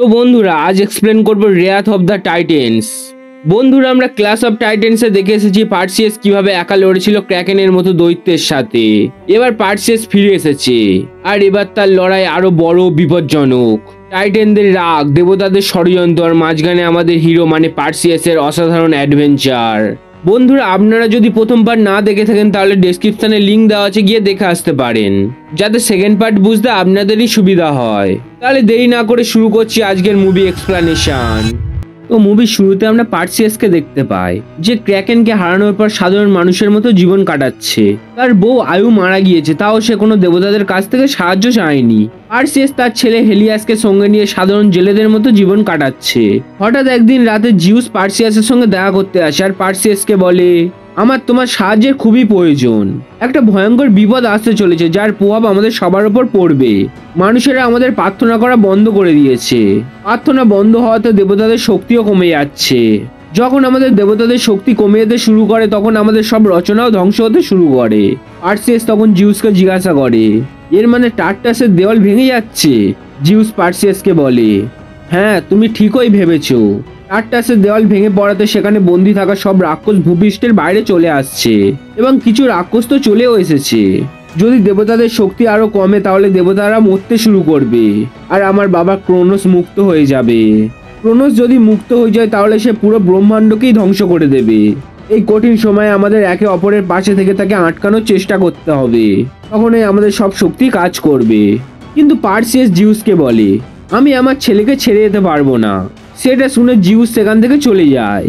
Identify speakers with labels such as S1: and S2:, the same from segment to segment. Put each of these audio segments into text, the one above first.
S1: তো বন্ধুরা আজ এক্সপ্লেন করব রেয়াথ অফ দ্য টাইটেন্স। বন্ধুরা আমরা ক্লাস অফ টাইটেন্সে দেখে এসেছি পার্সিয়াস কিভাবে একা লড়েছিল ক্র্যাকেনের মতো দৈত্যের সাথে। এবার পার্সিয়াস ফিরে এসেছে আর এবার তার লড়াই আরো বড় বিপজ্জনক। টাইটেনদের রাগ, দেবতাদের ষড়যন্ত্র আর মাঝখানে আমাদের হিরো মানে পার্সিয়াসের অসাধারণ অ্যাডভেঞ্চার। বন্ধুরা আপনারা যদি প্রথমবার না দেখে থাকেন তাহলে ডেসক্রিপশনে লিংক দেওয়া আছে, গিয়ে দেখে আসতে পারেন, যাতে সেকেন্ড পার্ট বুঝতে আপনাদেরই সুবিধা হয়। তাহলে দেরি না করে শুরু করছি আজকের মুভি এক্সপ্লানেশন। তো মুভির শুরুতে আমরা পার্সিয়াসকে দেখতে পাই, যে ক্র্যাকেনকে হারানোর পর সাধারণ মানুষের মতো জীবন কাটাচ্ছে। তার বউ আয়ু মারা গিয়েছে, তাও সে কোনো দেবতাদের কাছ থেকে সাহায্য চায়নি। পার্সিয়াস তার ছেলে হেলিয়াসকে সঙ্গে নিয়ে সাধারণ জেলেদের মতো জীবন কাটাচ্ছে। হঠাৎ একদিন রাতে জিউস পার্সিয়াসের সঙ্গে দেখা করতে আসে আর পার্সিয়াসকে বলে, আমার তোমার সাহায্যের খুবই প্রয়োজন। একটা ভয়ঙ্কর বিপদ আসতে চলেছে যার প্রভাব আমাদের সবার উপর পড়বে। মানুষেরা আমাদের প্রার্থনা করা বন্ধ করে দিয়েছে। প্রার্থনা বন্ধ হওয়াতে দেবতাদের শক্তিও কমে যাচ্ছে। যখন আমাদের দেবতাদের শক্তি কমে যেতে শুরু করে তখন আমাদের সব রচনাও ধ্বংস হতে শুরু করে। পার্সিয়াস তখন জিউসকে জিজ্ঞাসা করে, এর মানে টার্টাসের দেওয়াল ভেঙে যাচ্ছে? জিউস পার্সিয়াসকে বলে, হ্যাঁ তুমি ঠিকই ভেবেছো। টার্টাসের দেওয়াল ভেঙে পড়াতে সেখানে বন্দি থাকা সব রাক্ষস ভূপৃষ্ঠের বাইরে চলে আসছে এবং কিছু রাক্ষস তো চলেও এসেছে। যদি দেবতাদের শক্তি আরো কমে তাহলে দেবতারা মরতে শুরু করবে আর আমার বাবা ক্রোনোস মুক্ত হয়ে যাবে। ক্রোনোস যদি মুক্ত হয়ে যায় তাহলে সে পুরো ব্রহ্মাণ্ডকেই ধ্বংস করে দেবে। এই কঠিন সময়ে আমাদের একে অপরের পাশে থেকে তাকে আটকানোর চেষ্টা করতে হবে, তখনই আমাদের সব শক্তি কাজ করবে। কিন্তু পার্সিয়াস জিউসকে বলে, আমি আমার ছেলেকে ছেড়ে যেতে পারবো না। সেটা শুনে জিউস সেখান থেকে চলে যায়।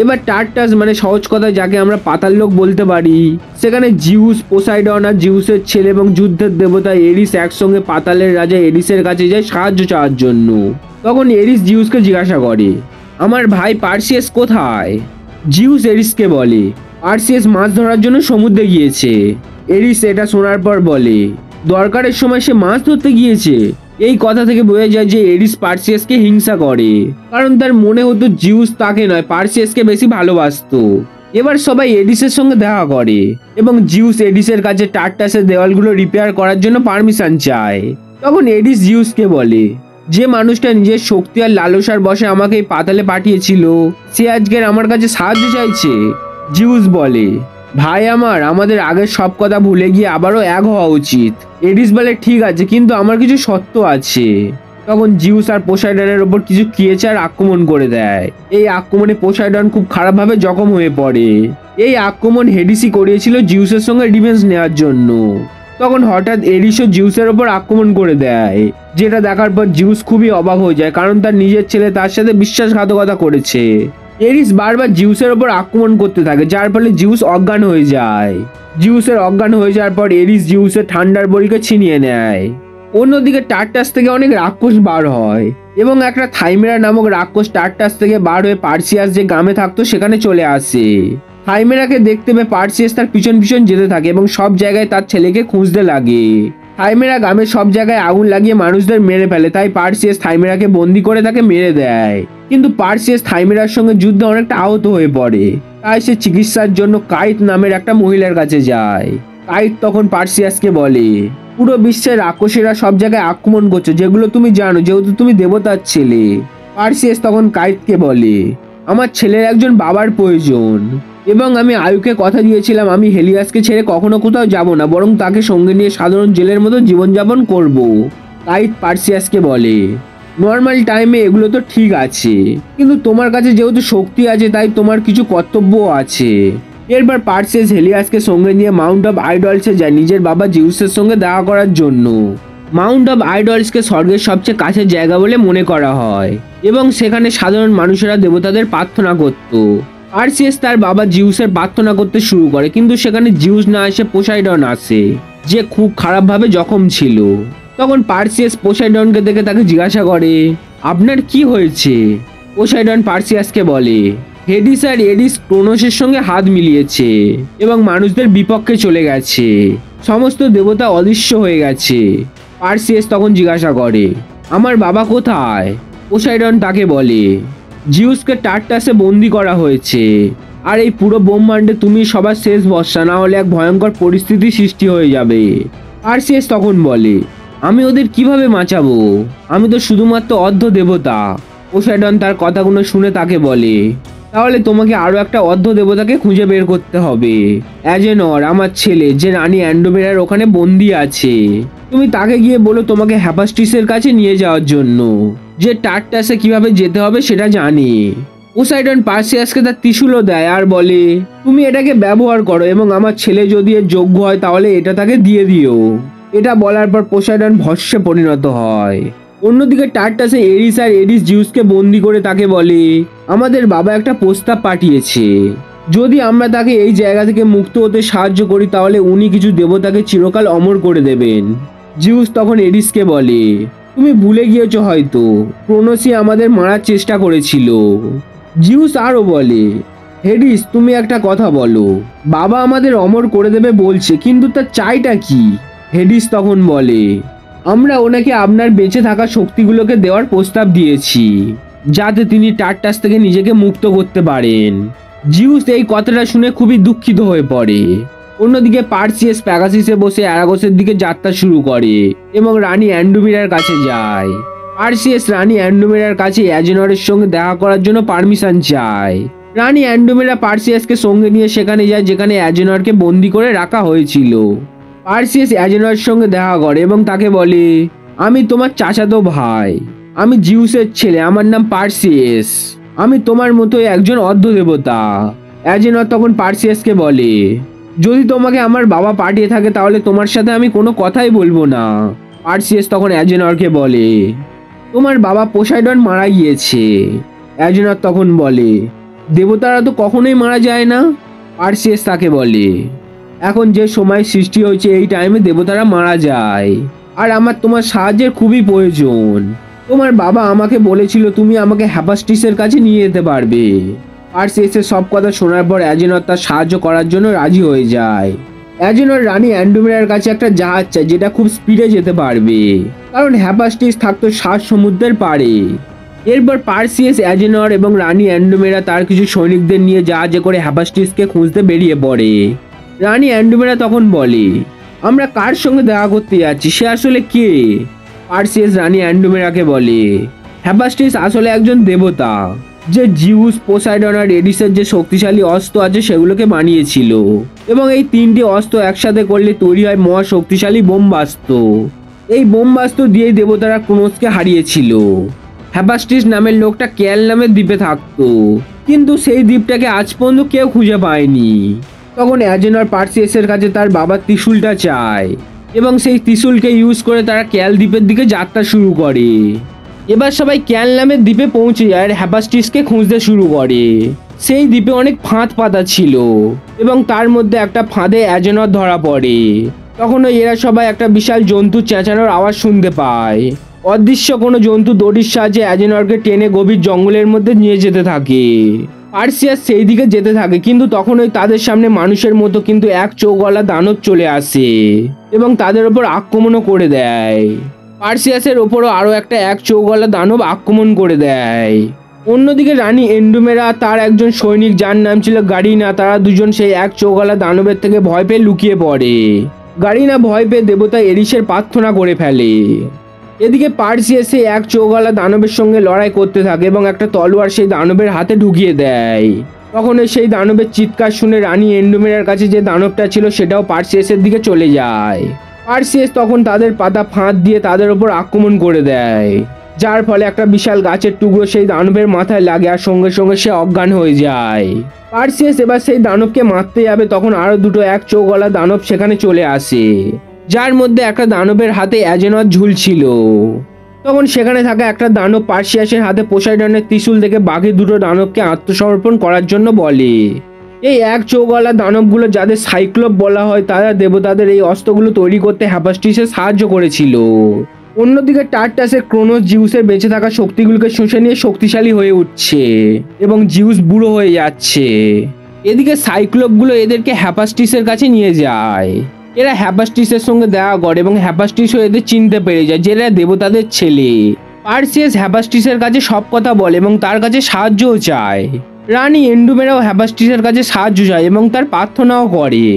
S1: এবার টার্টাস মানে সহজ কথা যাকে আমরা পাতাল লোক বলতে পারি, সেখানে জিউস, পোসাইডন আর জিউসের ছেলে এবং যুদ্ধের দেবতা এরিস একসঙ্গে পাতালের রাজা এরিসের কাছে যায় সাহায্য চাওয়ার জন্য। তখন এরিস জিউসকে জিজ্ঞাসা করে, আমার ভাই পার্সিয়াস কোথায়? জিউস এরিসকে বলে, পার্সিয়াস মাছ ধরার জন্য সমুদ্রে গিয়েছে। এরিস এটা শোনার পর বলে, দরকারের সময় সে মাছ ধরতে গিয়েছে? এই কথা থেকে বোঝা যায় যে এরিস পার্সিয়াসকে হিংসা করে, কারণ তার মনে হতো জিউস তাকে নয় পার্সিয়াসকে বেশি ভালোবাসতো। এবার সবাই এডিসের সঙ্গে দেখা করে এবং জিউস এডিসের কাছে টার্টাসের দেওয়ালগুলো রিপেয়ার করার জন্য পারমিশন চায়। তখন এডিস জিউসকে বলে, যে মানুষটা নিজের শক্তি আর লালসার বশে আমাকে এই পাতালে পাঠিয়েছিল সে আজকের আমার কাছে সাহায্য চাইছে। জিউস বলে, ভাই আমাদের আগের সব কথা ভুলে গিয়ে আবারও এক হওয়া উচিত। এডিস বলে, ঠিক আছে, কিন্তু আমার কিছু শর্ত আছে। তখন জিউস আর পোসাইডনের ওপর কিছু ক্রিয়েচার আক্রমণ করে দেয়। এই আক্রমণে পোসাইডন খুব খারাপভাবে জখম হয়ে পড়ে। এই আক্রমণ হেডিসই করিয়েছিল জিউসের সঙ্গে ডিফেন্স নেওয়ার জন্য। তখন হঠাৎ এরিসও জিউসের ওপর আক্রমণ করে দেয়, যেটা দেখার পর জিউস খুবই অবাক হয়ে যায়, কারণ তার নিজের ছেলে তার সাথে বিশ্বাসঘাতকতা করেছে। এরিস বারবার জিউসের ওপর আক্রমণ করতে থাকে, যার ফলে জিউস অজ্ঞান হয়ে যায়। জিউসের অজ্ঞান হয়ে যাওয়ার পর এরিস জিউসের ঠান্ডার বড়িকে ছিনিয়ে নেয়। অন্যদিকে টার্টাস থেকে অনেক রাক্ষস বার হয় এবং একটা থাইমেরা নামক রাক্ষস টার্টাস থেকে বার হয়ে পার্সিয়াস যে গ্রামে থাকতো সেখানে চলে আসে। থাইমেরাকে দেখতে পেয়ে পার্সিয়াস তার পিছন পিছন যেতে থাকে এবং সব জায়গায় তার ছেলেকে খুঁজতে লাগে। থাইমেরা গ্রামের সব জায়গায় আগুন লাগিয়ে মানুষদের মেরে ফেলে, তাই পার্সিয়াস থাইমেরাকে বন্দি করে তাকে মেরে দেয়। কিন্তু পার্সিয়াস থাইমেরার সঙ্গে যুদ্ধে অনেকটা আহত হয়ে পড়ে, তাই সে চিকিৎসার জন্য কাইট নামের একটা মহিলার কাছে যায়। কাইট তখন পার্সিয়াসকে বলে, পুরো বিশ্বের রাক্ষসীরা সব জায়গায় আক্রমণ করছে, যেগুলো তুমি জানো যেহেতু তুমি দেবতার ছেলে। পার্সিয়াস তখন কাইটকে বলে, আমার ছেলের একজন বাবার প্রয়োজন এবং আমি আয়ুকে কথা দিয়েছিলাম আমি হেলিয়াসকে ছেড়ে কখনো কোথাও যাব না, বরং তাকে সঙ্গে নিয়ে সাধারণ জেলের মতো জীবনযাপন করব। কাইট পার্সিয়াসকে বলে, নর্মাল টাইমে এগুলো তো ঠিক আছে, কিন্তু তোমার কাছে যেহেতু শক্তি আছে তাই তোমার কিছু কর্তব্যও আছে। এরপর পার্সিয়াস হেলিয়াসকে সঙ্গে নিয়ে মাউন্ট অফ আইডলসে যায় নিজের বাবা জিউসের সঙ্গে দেখা করার জন্য। মাউন্ট অফ আইডলসকে স্বর্গের সবচেয়ে কাছের জায়গা বলে মনে করা হয় এবং সেখানে সাধারণ মানুষেরা দেবতাদের প্রার্থনা করত। পার্সিয়াস তার বাবা জিউসের প্রার্থনা করতে শুরু করে, কিন্তু সেখানে জিউস না এসে পোসাইডন আসে, যে খুব খারাপভাবে জখম ছিল। তখন পার্সিয়াস পোসাইডনকে দেখে তাকে জিজ্ঞাসা করে, আপনার কি হয়েছে? পোসাইডন পার্সিয়াসকে বলে, হেডিস আর এডিস ক্রোনোসের সঙ্গে হাত মিলিয়েছে এবং মানুষদের বিপক্ষে চলে গেছে। সমস্ত দেবতা অদৃশ্য হয়ে গেছে। পার্সিয়াস তখন জিজ্ঞাসা করে, আমার বাবা কোথায়? পোসাইডন তাকে বলে, জিউসকে টার্টাসে বন্দি করা হয়েছে আর এই পুরো ব্রহ্মাণ্ডে তুমি সবার শেষ ভরসা, না হলে এক ভয়ঙ্কর পরিস্থিতি সৃষ্টি হয়ে যাবে। পার্সিয়াস তখন বলে, আমি ওদের কিভাবে বাঁচাবো? আমি তো শুধুমাত্র অর্ধ দেবতা। পোসাইডন তার কথাগুলো শুনে তাকে বলে, তাহলে তোমাকে আরো একটা অর্ধ দেবতাকে খুঁজে বের করতে হবে। অ্যাজেনর, আমার ছেলে, যে রানী অ্যান্ডোমেরার ওখানে বন্দি আছে। তুমি তাকে গিয়ে বলো তোমাকে হ্যাফাস্টিসের কাছে নিয়ে যাওয়ার জন্য, যে টার্টাসে কিভাবে যেতে হবে সেটা জানে। পোসাইডন পার্সিয়াসকে তার ত্রিশূলও দেয় আর বলে, তুমি এটাকে ব্যবহার করো এবং আমার ছেলে যদি এর যোগ্য হয় তাহলে এটা তাকে দিয়ে দিও। এটা বলার পর পোসাইডন ভস্মে পরিণত হয়। অন্যদিকে টার্টাসে এরিস আর এরিস জিউসকে বন্দি করে তাকে বলে, আমাদের বাবা একটা প্রস্তাব পাঠিয়েছে, যদি আমরা তাকে এই জায়গা থেকে মুক্ত হতে সাহায্য করি তাহলে উনি কিছু দেবতাকে চিরকাল অমর করে দেবেন। জিউস তখন এরিসকে বলে, তুমি ভুলে গিয়েছো হয়তো, ক্রোনোসই আমাদের মারার চেষ্টা করেছিল। জিউস আরও বলে, হেডিস তুমি একটা কথা বলো, বাবা আমাদের অমর করে দেবে বলছে, কিন্তু তার চাইটা কি? হেডিস তখন বলে, আমরা ওনাকে আপনার বেঁচে থাকা শক্তিগুলোকে দেওয়ার প্রস্তাব দিয়েছি, যাতে তিনি টার্টাস থেকে নিজেকে মুক্ত করতে পারেন। জিউস এই কথাটা শুনে খুবই দুঃখিত হয়ে পড়ে। অন্যদিকে পার্সিয়াস প্যাগাসিসে বসে অ্যারাগসের দিকে যাত্রা শুরু করে এবং রানী অ্যান্ডোমেরার কাছে যায়। পার্সিয়াস রানী অ্যান্ডোমেরার কাছে অ্যাজেনরের সঙ্গে দেখা করার জন্য পারমিশন চায়। রানী অ্যান্ডোমেরা পার্সিয়াসকে সঙ্গে নিয়ে সেখানে যায় যেখানে অ্যাজেনরকে বন্দি করে রাখা হয়েছিল। পার্সিয়াস অ্যাজেনরের সঙ্গে দেখা করে এবং তাকে বলে, আমি তোমার চাচাতো ভাই, আমি জিউসের ছেলে, আমার নাম পার্সিয়াস, আমি তোমার মতোই একজন অর্ধ দেবতা। অ্যাজেনর তখন পার্সিয়াসকে বলে, যদি তোমাকে আমার বাবা পাঠিয়ে থাকে তাহলে তোমার সাথে আমি কোনো কথাই বলবো না। পার্সিয়াস তখন অ্যাজেনরকে বলে, তোমার বাবা পোসাইডন মারা গিয়েছে। অ্যাজেনর তখন বলে, দেবতারা তো কখনোই মারা যায় না। পার্সিয়াস তাকে বলে, এখন যে সময় সৃষ্টি হয়েছে এই টাইমে দেবতারা মারা যায়, আর আমার তোমার সাহায্যের খুবই প্রয়োজন। তোমার বাবা আমাকে বলেছিল তুমি আমাকে হ্যাফাস্টিসের কাছে নিয়ে যেতে পারবে। পার্সিয়াসের সব কথা শোনার পর অ্যাজেনর তার সাহায্য করার জন্য রাজি হয়ে যায়। অ্যাজেনর রানী অ্যান্ডোমেরার কাছে একটা জাহাজ চায় যেটা খুব স্পিডে যেতে পারবে, কারণ হ্যাফাস্টিস থাকতো 7 সমুদ্রের পাড়ে। এরপর পার্সিয়াস, অ্যাজেনর এবং রানী অ্যান্ডোমেরা তার কিছু সৈনিকদের নিয়ে জাহাজে করে হ্যাফাস্টিসকে খুঁজতে বেরিয়ে পড়ে। রানী অ্যান্ডোমেরা তখন বলে, আমরা কার সঙ্গে দেখা করতে যাচ্ছি, সে আসলে কে? পার্সিয়াস রানী অ্যান্ডোমেরাকে বলে, হ্যাফাস্টিস আসলে একজন দেবতা, যে জিউস, পোসাইডন আর এডিসের যে শক্তিশালী অস্ত্র আছে সেগুলোকে বানিয়েছিল, এবং এই 3টি অস্ত্র একসাথে করলে তৈরি হয় মহা শক্তিশালী বোম্বাস্ত্র। এই বোম্বাস্ত্র দিয়েই দেবতারা ক্রোনোসকে হারিয়েছিল। হ্যাফাস্টিস নামের লোকটা ক্যাল নামের দ্বীপে থাকতো, কিন্তু সেই দ্বীপটাকে আজ পর্যন্ত কেউ খুঁজে পায়নি। তখন অ্যাজেনর পার্সিয়াসের কাছে তার বাবার ত্রিশূলটা চায়, এবং সেই ত্রিশূলকে ইউজ করে তারা ক্যাল দ্বীপের দিকে যাত্রা শুরু করে। এবার সবাই ক্যাল নামের দ্বীপে পৌঁছে যায় আর হ্যাফাস্টিসকে খুঁজতে শুরু করে। সেই দ্বীপে অনেক ফাঁদ পাতা ছিল এবং তার মধ্যে একটা ফাঁদে অ্যাজেনর ধরা পড়ে। তখন এরা সবাই একটা বিশাল জন্তু চেঁচানোর আওয়াজ শুনতে পায়। অদৃশ্য কোনো জন্তু দড়ির সাহায্যে অ্যাজেনরকে টেনে গভীর জঙ্গলের মধ্যে নিয়ে যেতে থাকে। পার্সিয়াস সেই দিকে যেতে থাকে, কিন্তু তখন তাদের সামনে মানুষের মতো কিন্তু এক চোখওয়ালা দানব চলে আসে এবং তাদের ওপর আক্রমণও করে দেয়। পার্সিয়াসের ওপরও আরও একটা এক চোখওয়ালা দানব আক্রমণ করে দেয়। অন্যদিকে রানী অ্যান্ডোমেরা তার একজন সৈনিক যার নাম ছিল গারিনা, তারা দুজন সেই এক চোখওয়ালা দানবের থেকে ভয় পেয়ে লুকিয়ে পড়ে। গারিনা ভয় পেয়ে দেবতা এরিসের প্রার্থনা করে ফেলে। এদিকে পার্সিয়াস সেই এক চোখওয়ালা দানবের সঙ্গে লড়াই করতে থাকে এবং একটা তলোয়ার সেই দানবের হাতে ঢুকিয়ে দেয়। তখন সেই দানবের চিৎকার শুনে রানী অ্যান্ডোমেরার কাছে যে দানবটা ছিল সেটাও পার্সিয়াসের দিকে চলে যায়। পার্সিয়াস তখন তাদের পাতা ফাঁদ দিয়ে তাদের ওপর আক্রমণ করে দেয়, যার ফলে একটা বিশাল গাছের টুকরো সেই দানবের মাথায় লাগে আর সঙ্গে সঙ্গে সে অজ্ঞান হয়ে যায়। পার্সিয়াস এবার সেই দানবকে মারতে যাবে, তখন আরো দুটো এক চোখওয়ালা দানব সেখানে চলে আসে, যার মধ্যে একটা দানবের হাতে অ্যাজেনর ঝুলছিল। তখন সেখানে থাকা একটা দানব পার্সিয়াসের হাতে পোসাইডনের ত্রিশূল দেখে বাকি দুটো দানবকে আত্মসমর্পণ করার জন্য বলে। এই এক চোখওয়ালা দানবগুলো যাদের সাইক্লোপ বলা হয়, তারা দেবতাদের এই অস্ত্রগুলো তৈরি করতে হ্যাফাস্টিসের সাহায্য করেছিল। অন্যদিকে টার্টাসের ক্রোনোস জিউসের বেঁচে থাকা শক্তিগুলোকে শুষে নিয়ে শক্তিশালী হয়ে উঠছে এবং জিউস বুড়ো হয়ে যাচ্ছে। এদিকে সাইক্লোপগুলো এদেরকে হ্যাফাস্টিসের কাছে নিয়ে যায়। এরা হ্যাফাস্টিসের সঙ্গে দেখা করে এবং হ্যাফাস্টিসও এদের চিনতে পেরে যায় যে এরা দেবতাদের ছেলে। পার্সিয়াস হ্যাফাস্টিসের কাছে সব কথা বলে এবং তার কাছে সাহায্যও চায়। রানী অ্যান্ডোমেরাও হ্যাফাস্টিসের কাছে সাহায্য চায় এবং তার প্রার্থনাও করে।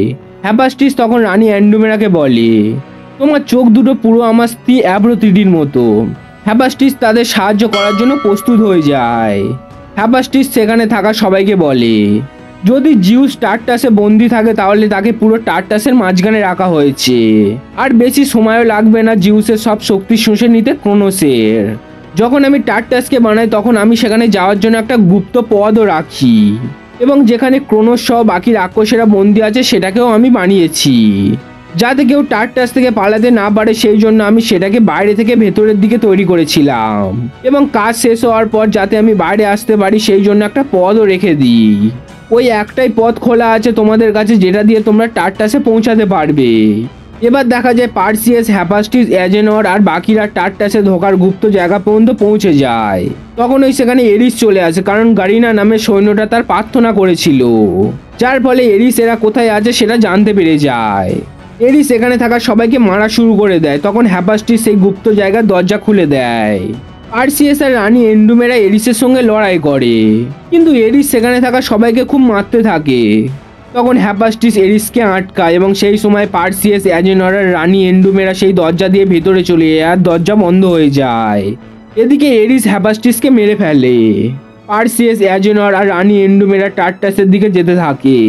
S1: হ্যাফাস্টিস তখন রানী অ্যান্ডোমেরাকে বলে, তোমার চোখ দুটো পুরো আমার স্ত্রী অ্যাব্রোথিটির মতো। হ্যাপাস্টিস তাদের সাহায্য করার জন্য প্রস্তুত হয়ে যায়। হ্যাপাস্টিস সেখানে থাকা সবাইকে বলে যদি জিউস টার্টাসে বন্দি থাকে তাহলে তাকে পুরো টার্টাসের মাঝখানে রাখা হয়েছে, আর বেশি সময়ও লাগবে না জিউসের সব শক্তি শুষে নিতে ক্রোনোসের। যখন আমি টার্টাসকে বানাই তখন আমি সেখানে যাওয়ার জন্য একটা গুপ্ত পথও রাখি, এবং যেখানে ক্রোনোস সহ বাকি রাক্ষসেরা বন্দি আছে সেটাকেও আমি বানিয়েছি, যাতে কেউ টার্টাস থেকে পালাতে না পারে। সেই জন্য আমি সেটাকে বাইরে থেকে ভেতরের দিকে তৈরি করেছিলাম, এবং কাজ শেষ হওয়ার পর যাতে আমি বাইরে আসতে পারি সেই জন্য একটা পথও রেখে দিই। ওই একটাই পথ খোলা আছে তোমাদের কাছে যেটা দিয়ে তোমরা টার্টাসে পৌঁছাতে পারবে। এবার দেখা যায় পার্সিয়াস, হ্যাপাস্টিস, অ্যাজেনর আর বাকিরা টার্টাসে ঢোকার গুপ্ত জায়গা পর্যন্ত পৌঁছে যায়। তখন ওই সেখানে এরিস চলে আসে, কারণ গারিনা নামের সৈন্যটা তার প্রার্থনা করেছিল, যার ফলে এরিস এরা কোথায় আছে সেটা জানতে পেরে যায়। এরিস এখানে থাকা সবাইকে মারা শুরু করে দেয়। তখন হ্যাপাস্টিস সেই গুপ্ত জায়গার দরজা খুলে দেয়। পার্সিয়াস আর রানী এন্ডুমেরা এরিসের সঙ্গে লড়াই করে, কিন্তু এরিস সেখানে থাকা সবাইকে খুব মারতে থাকে। তখন হ্যাপাস্টিস এরিসকে আটকায়, এবং সেই সময় পার্সিয়াস, অ্যাজেনর আর রানী এন্ডুমেরা সেই দরজা দিয়ে ভেতরে চলে যায় আর দরজা বন্ধ হয়ে যায়। এদিকে এরিস হ্যাপাস্টিসকে মেরে ফেলে। পার্সিয়াস, অ্যাজেনর আর রানী এন্ডুমেরা টার্টাসের দিকে যেতে থাকে।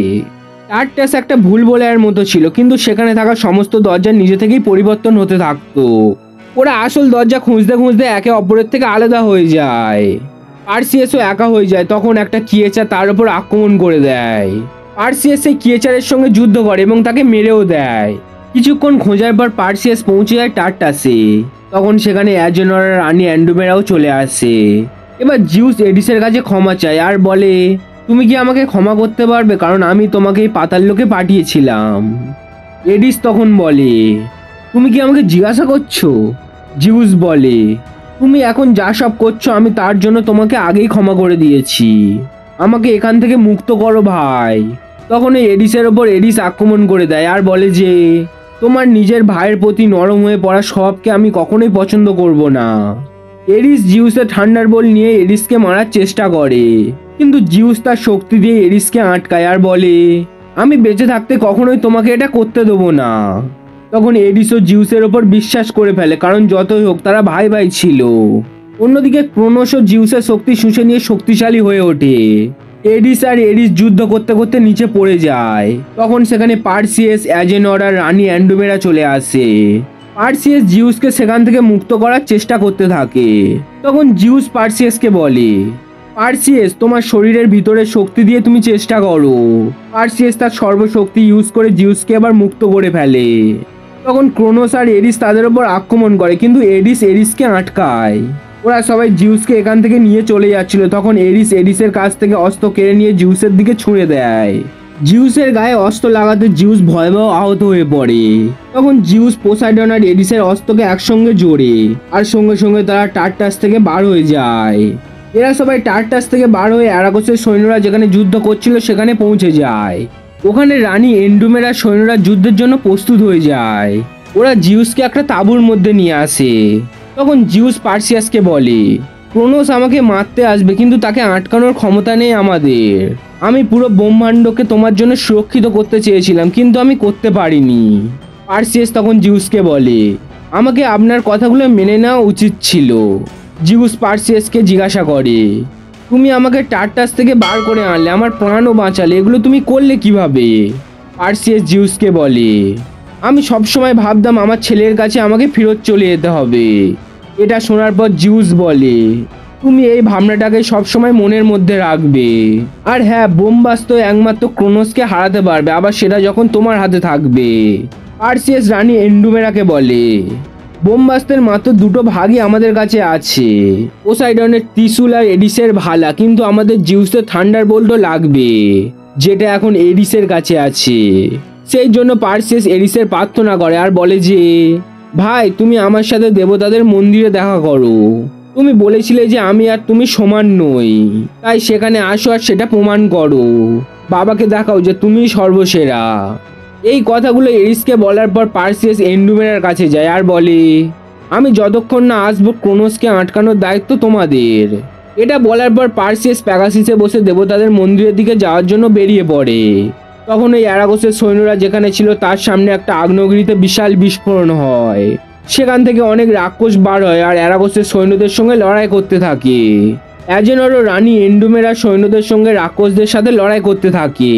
S1: টার্টাস একটা ভুল বলার মতো ছিল, কিন্তু সেখানে থাকা সমস্ত দরজা নিজে থেকেই পরিবর্তন হতে থাকতো। ওরা আসল দরজা খুঁজতে খুঁজতে একে অপরের থেকে আলাদা হয়ে যায়। পার্সিয়াসও একা হয়ে যায়। তখন একটা কিয়েচার তার উপর আক্রমণ করে দেয়। পার্সিয়াস সেই কিয়েচারের সঙ্গে যুদ্ধ করে এবং তাকে মেরেও দেয়। কিছুক্ষণ খোঁজার পর পার্সিয়াস পৌঁছে যায় টার্টাসে। তখন সেখানে অ্যাজেনর আর রানী এন্ডুমেরাও চলে আসে। এবার জিউস এডিসের কাছে ক্ষমা চায় আর বলে তুমি কি আমাকে ক্ষমা করতে পারবে, কারণ আমি তোমাকে এই পাতাল লোকে পাঠিয়েছিলাম। এডিস তখন বলে তুমি কি আমাকে জিজ্ঞাসা করছো? জিউস বলে তুমি এখন যা সব করছো আমি তার জন্য তোমাকে আগেই ক্ষমা করে দিয়েছি, আমাকে এখান থেকে মুক্ত করো ভাই। তখন এই এডিসের ওপর এডিস আক্রমণ করে দেয় আর বলে যে তোমার নিজের ভাইয়ের প্রতি নরম হয়ে পড়া স্বভাবকে আমি কখনোই পছন্দ করব না। এডিস জিউসের থান্ডারবোল্ট নিয়ে এডিসকে মারার চেষ্টা করে, কিন্তু জিউস তার শক্তি দিয়ে এডিসকে আটকায় আর বলে আমি বেঁচে থাকতে কখনোই তোমাকে এটা করতে দেবো না। তখন এডিসও জিউসের ওপর বিশ্বাস করে ফেলে, কারণ যতই হোক তারা ভাই ভাই ছিল। অন্যদিকে ক্রোনোসও জিউসের শক্তি শুষে নিয়ে শক্তিশালী হয়ে ওঠে। এডিস আর এডিস যুদ্ধ করতে করতে নিচে পড়ে যায়। তখন সেখানে পার্সিয়াস, অ্যাজেনর আর রানী এন্ডুমেরা চলে আসে। পার্সিয়াস জিউসকে সেখান থেকে মুক্ত করার চেষ্টা করতে থাকে। তখন জিউস পার্সিয়াসকে বলে পার্সিয়াস তোমার শরীরের ভিতরে শক্তি দিয়ে তুমি চেষ্টা করো। পার্সিয়াস তার সর্বশক্তি ইউজ করে জিউসকে আবার মুক্ত করে ফেলে। তখন ক্রোনোস আর এডিস তাদের উপর আক্রমণ করে, কিন্তু এডিস এডিসকে আটকায়। ওরা সবাই জিউসকে এখান থেকে নিয়ে চলে যাচ্ছিল। তখন এডিস এডিসের কাছ থেকে অস্ত্র কেড়ে নিয়ে জিউসের দিকে ছুঁড়ে দেয়। জিউসের গায়ে অস্ত্র লাগাতে জিউস ভয়াবহ আহত হয়ে পড়ে। তখন জিউস, পোসাইডন আর এডিসের অস্ত্রকে একসঙ্গে জোড়ে, আর সঙ্গে সঙ্গে তারা টার্টাস থেকে বার হয়ে যায়। এরা সবাই টার্টাস থেকে বার হয়ে অ্যারাগসের সৈন্যরা যেখানে যুদ্ধ করছিল সেখানে পৌঁছে যায়। ওখানে রানী এন্ডুমেরা সৈন্যরা যুদ্ধের জন্য প্রস্তুত হয়ে যায়। ওরা জিউসকে একটা তাঁবুর মধ্যে নিয়ে আসে। তখন জিউস পার্সিয়াসকে বলে ক্রোনোস আমাকে মারতে আসবে, কিন্তু তাকে আটকানোর ক্ষমতা নেই আমাদের। আমি পুরো ব্রহ্মাণ্ডকে তোমার জন্য সুরক্ষিত করতে চেয়েছিলাম, কিন্তু আমি করতে পারিনি। পার্সিয়াস তখন জিউসকে বলে আমাকে আপনার কথাগুলো মেনে নেওয়া উচিত ছিল। জিউস পার্সিয়াসকে জিজ্ঞাসা করে তুমি আমাকে টার্টাস থেকে বার করে আনলে, আমার প্রাণও বাঁচালে, এগুলো তুমি করলে কিভাবে? পার্সিয়াস জিউসকে বলে আমি সবসময় ভাবতাম আমার ছেলের কাছে আমাকে ফেরত চলে যেতে হবে। এটা শোনার পর জিউস বলে তুমি এই ভাবনাটাকে সবসময় মনের মধ্যে রাখবে। আর হ্যাঁ, বোমবাস্ত একমাত্র ক্রোনোসকে হারাতে পারবে, আবার সেটা যখন তোমার হাতে থাকবে। পার্সিয়াস রানী এন্ডুমেরাকে বলে বোমবাস্তের মাত্র দুটো ভাগই আমাদের কাছে আছে, পোসাইডনের ত্রিশূল আর এডিসের ভালা, কিন্তু আমাদের জিউসের থান্ডারবোল্টও লাগবে, যেটা এখন এডিসের কাছে আছে। সেই জন্য পার্সিয়াস এডিসের প্রার্থনা করে আর বলে যে ভাই তুমি আমার সাথে দেবতাদের মন্দিরে দেখা করো। তুমি বলেছিলে যে আমি আর তুমি সমান নই, তাই সেখানে আসো আর সেটা প্রমাণ করো। বাবাকে দেখাও যে তুমি সর্বসেরা। এই কথাগুলো এরিসকে বলার পর পার্সিয়াস এন্ডুমেরার কাছে যায় আর বলে আমি যতক্ষণ না আসবো ক্রোনোসকে আটকানোর দায়িত্ব তোমাদের। এটা বলার পর পার্সিয়াস প্যাগাসিসে বসে দেবতাদের মন্দিরের দিকে যাওয়ার জন্য বেরিয়ে পড়ে। তখন ওই অ্যারাগোসের সৈন্যরা যেখানে ছিল তার সামনে একটা আগ্নেয়গিরিতে বিশাল বিস্ফোরণ হয়। সেখান থেকে অনেক রাক্ষস বার হয় আর অ্যারাগোসের সৈন্যদের সঙ্গে লড়াই করতে থাকে। অ্যাজেনর ও রানী এন্ডুমেরা সৈন্যদের সঙ্গে রাক্ষসদের সাথে লড়াই করতে থাকে।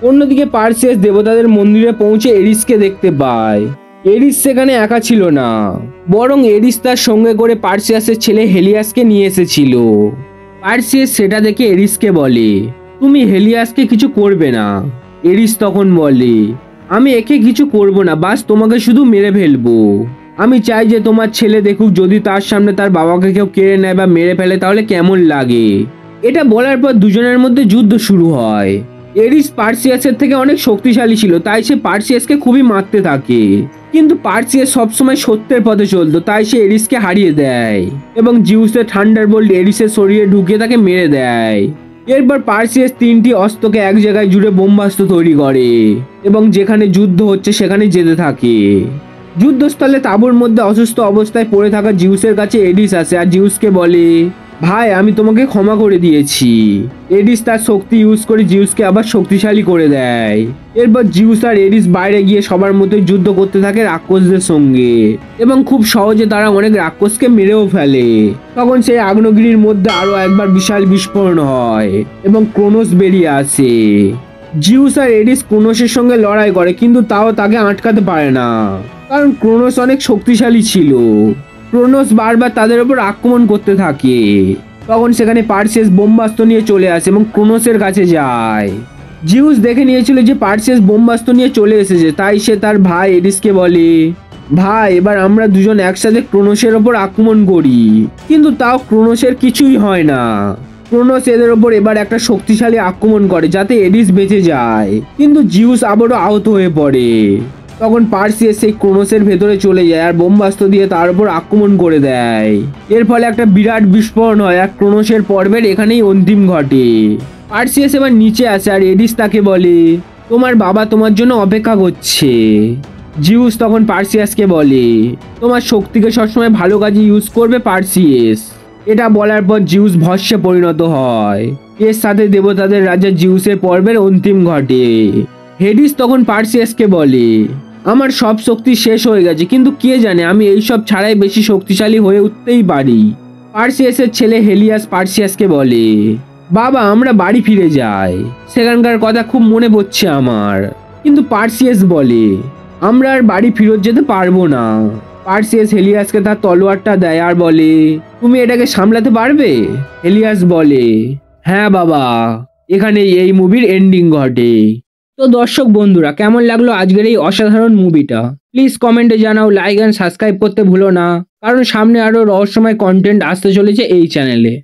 S1: অন্যদিকে পার্সিয়াস দেবতাদের মন্দিরে পৌঁছে এরিসকে দেখতে পায়। এরিস সেখানে একা ছিল না, বরং এরিস তার সঙ্গে করে পার্সিয়াসের ছেলে হেলিয়াসকে নিয়ে এসেছিল। পার্সিয়াস সেটা দেখে এরিসকে বলে, তুমি হেলিয়াসকে কিছু করবে না। এরিস তখন বলে, আমি একে কিছু করব না, বাস তোমাকে শুধু মেরে ফেলবো। আমি চাই যে তোমার ছেলে দেখুক যদি তার সামনে তার বাবাকে কেউ কেড়ে নেয় বা মেরে ফেলে তাহলে কেমন লাগে। এটা বলার পর দুজনের মধ্যে যুদ্ধ শুরু হয়। এরিস পার্সিয়াসের থেকে অনেক শক্তিশালী ছিল, তাই সে পার্সিয়াসকে খুবই মারতে থাকে। কিন্তু পার্সিয়াস সবসময় সত্যের পথে চলতো, তাই সে এরিসকে হারিয়ে দেয় এবং জিউসের থান্ডারবোল্ট এরিসের শরীরে ঢুকিয়ে তাকে মেরে দেয়। এরপর পার্সিয়াস 3টি অস্ত্রকে এক জায়গায় জুড়ে বোমাস্ত্র তৈরি করে এবং যেখানে যুদ্ধ হচ্ছে সেখানে যেতে থাকে। যুদ্ধস্থলে তাঁবুর মধ্যে অসুস্থ অবস্থায় পড়ে থাকা জিউসের কাছে এডিস আসে আর জিউসকে বলে, ভাই আমি তোমাকে ক্ষমা করে দিয়েছি। এডিস তার শক্তি ইউজ করে জিউসকে আবার শক্তিশালী করে দেয়। এরপর জিউস আর এডিস বাইরে গিয়ে সবার মতো যুদ্ধ করতে থাকে রাক্ষসদের সঙ্গে এবং খুব সহজে তারা অনেক রাক্ষসকে মেরেও ফেলে। তখন সেই আগ্নেয়গিরির মধ্যে আরো একবার বিশাল বিস্ফোরণ হয় এবং ক্রোনোস বেরিয়ে আসে। জিউস আর এডিস ক্রোনোসের সঙ্গে লড়াই করে কিন্তু তাও তাকে আটকাতে পারে না, কারণ ক্রোনোস অনেক শক্তিশালী ছিল। ক্রোনোস বারবার তাদের উপর আক্রমণ করতে থাকে। তখন সেখানে পার্সিয়াস বোমাস্ত্র নিয়ে চলে আসে এবং ক্রোনোসের কাছে যায়। জিউস দেখে নিয়েছিল যে পার্সিয়াস বোমাস্ত্র নিয়ে চলে এসেছে, তাই সে তার ভাই এডিসকে বলে, ভাই এবার আমরা দুজন একসাথে ক্রোনোসের ওপর আক্রমণ করি। কিন্তু তাও ক্রোনোসের কিছুই হয় না। ক্রোনোস এদের ওপর এবার একটা শক্তিশালী আক্রমণ করে যাতে এডিস বেঁচে যায়, কিন্তু জিউস আবারও আহত হয়ে পড়ে। তখন পার্সিয়াস সেই ক্রোনোসের ভেতরে চলে যায় আর বোমাস্ত্র দিয়ে তার উপর আক্রমণ করে দেয়। এর ফলে একটা বিরাট বিস্ফোরণ হয় আর ক্রোনোসের পর্বের এখানেই অন্তিম ঘটে। পার্সিয়াস এবার নিচে আসে আর এডিস তাকে বলে, তোমার বাবা তোমার জন্য অপেক্ষা করছে। জিউস তখন পার্সিয়াসকে বলে, তোমার শক্তিকে সবসময় ভালো কাজে ইউজ করবে পার্সিয়াস। এটা বলার পর জিউস ভস্মে পরিণত হয়। এর সাথে দেবতাদের রাজা জিউসের পর্বের অন্তিম ঘটে। হেডিস তখন পার্সিয়াসকে বলে, আমার সব শক্তি শেষ হয়ে গেছে, কিন্তু কে জানে আমি এইসব ছাড়াই বেশি শক্তিশালী হয়ে উঠতেই পারি। পার্সিয়াসের ছেলে হেলিয়াস পার্সিয়াসকে বলে, বাবা আমরা বাড়ি ফিরে যাই, সেখানকার কথা খুব মনে পড়ছে আমার। কিন্তু পার্সিয়াস বলে, আমরা আর বাড়ি ফেরত যেতে পারবো না। পার্সিয়াস হেলিয়াসকে তার তলোয়ারটা দেয় আর বলে, তুমি এটাকে সামলাতে পারবে? হেলিয়াস বলে, হ্যাঁ বাবা। এখানে এই মুভির এন্ডিং ঘটে। তো দর্শক বন্ধুরা, কেমন লাগলো আজকের এই অসাধারণ মুভিটা? প্লিজ কমেন্টে জানাও, লাইক অ্যান্ড সাবস্ক্রাইব করতে ভুলো না, কারণ সামনে আরো রহস্যময় কন্টেন্ট আসতে চলেছে এই চ্যানেলে।